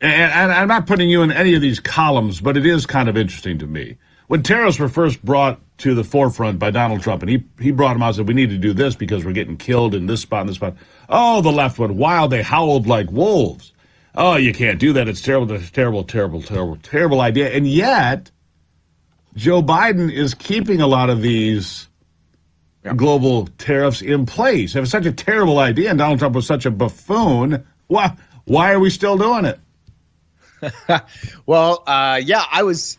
And I'm not putting you in any of these columns, but it is kind of interesting to me. When tariffs were first brought to the forefront by Donald Trump, and he brought them out and said, we need to do this because we're getting killed in this spot and this spot. Oh, the left went wild. They howled like wolves. Oh, you can't do that. It's terrible. It's terrible, terrible, terrible, terrible idea. And yet, Joe Biden is keeping a lot of these global tariffs in place. It was such a terrible idea, and Donald Trump was such a buffoon. Why are we still doing it? Well, I was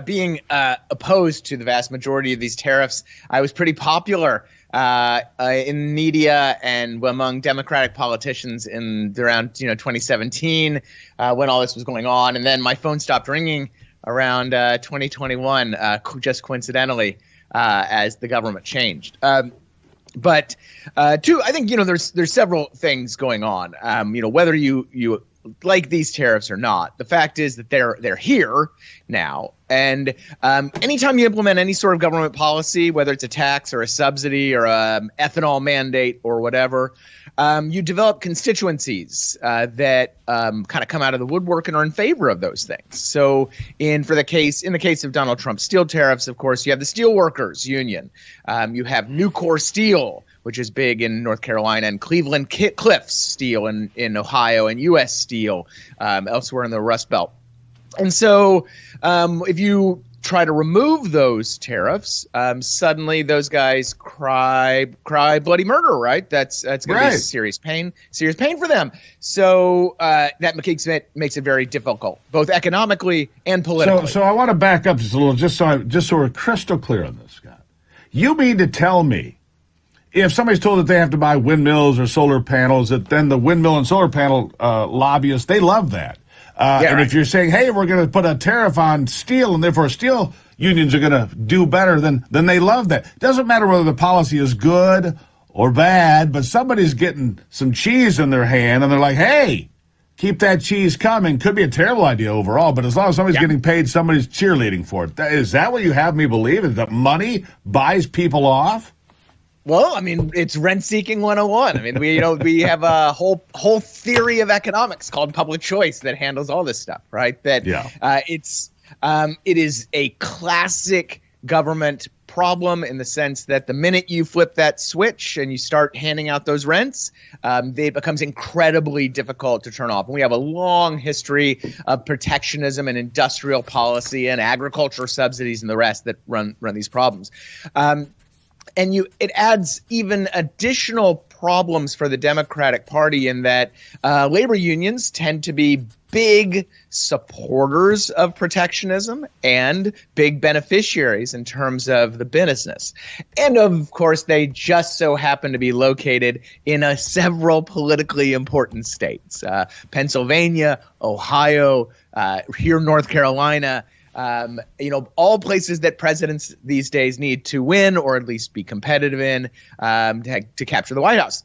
being opposed to the vast majority of these tariffs. I was pretty popular in media and among Democratic politicians in around 2017 when all this was going on, and then my phone stopped ringing around 2021, just coincidentally, as the government changed. But I think there's several things going on. Whether you like these tariffs or not, the fact is that they're here now. And anytime you implement any sort of government policy, whether it's a tax or a subsidy or an ethanol mandate or whatever, you develop constituencies that kind of come out of the woodwork and are in favor of those things. So in the case of Donald Trump's steel tariffs, of course, you have the Steelworkers Union. You have Nucor Steel, which is big in North Carolina, and Cleveland Cliffs Steel in Ohio, and U.S. Steel elsewhere in the Rust Belt. And so if you try to remove those tariffs, suddenly those guys cry bloody murder, right? That's going to be serious pain for them. So that makes it very difficult, both economically and politically. So I want to back up just a little, just so we're crystal clear on this, Scott. You mean to tell me if somebody's told that they have to buy windmills or solar panels, that then the windmill and solar panel lobbyists, they love that. And if you're saying, hey, we're going to put a tariff on steel and therefore steel unions are going to do better, then they love that. It doesn't matter whether the policy is good or bad, but somebody's getting some cheese in their hand and they're like, hey, keep that cheese coming. Could be a terrible idea overall, but as long as somebody's getting paid, somebody's cheerleading for it. Is that what you have me believe? Is that money buys people off? Well, I mean, it's rent-seeking 101. I mean, we have a whole theory of economics called public choice that handles all this stuff, right? That it is a classic government problem in the sense that the minute you flip that switch and you start handing out those rents, it becomes incredibly difficult to turn off. And we have a long history of protectionism and industrial policy and agriculture subsidies and the rest that run these problems. And it adds even additional problems for the Democratic Party in that labor unions tend to be big supporters of protectionism and big beneficiaries in terms of the business. And of course, they just so happen to be located in several politically important states, Pennsylvania, Ohio, here in North Carolina. All places that presidents these days need to win or at least be competitive in to capture the White House.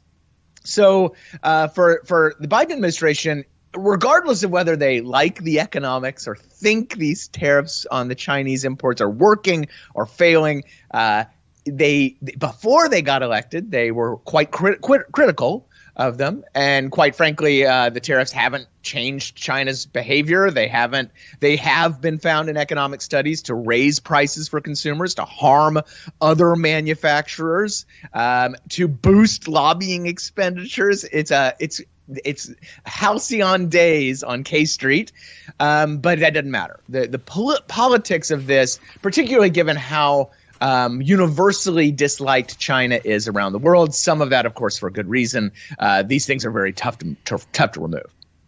So for the Biden administration, regardless of whether they like the economics or think these tariffs on the Chinese imports are working or failing, before they got elected, they were quite critical of them. And quite frankly, the tariffs haven't changed China's behavior. They have been found in economic studies to raise prices for consumers, to harm other manufacturers, to boost lobbying expenditures. It's halcyon days on K Street, but that doesn't matter. The politics of this, particularly given how universally disliked China is around the world. Some of that, of course, for good reason. These things are very tough to remove.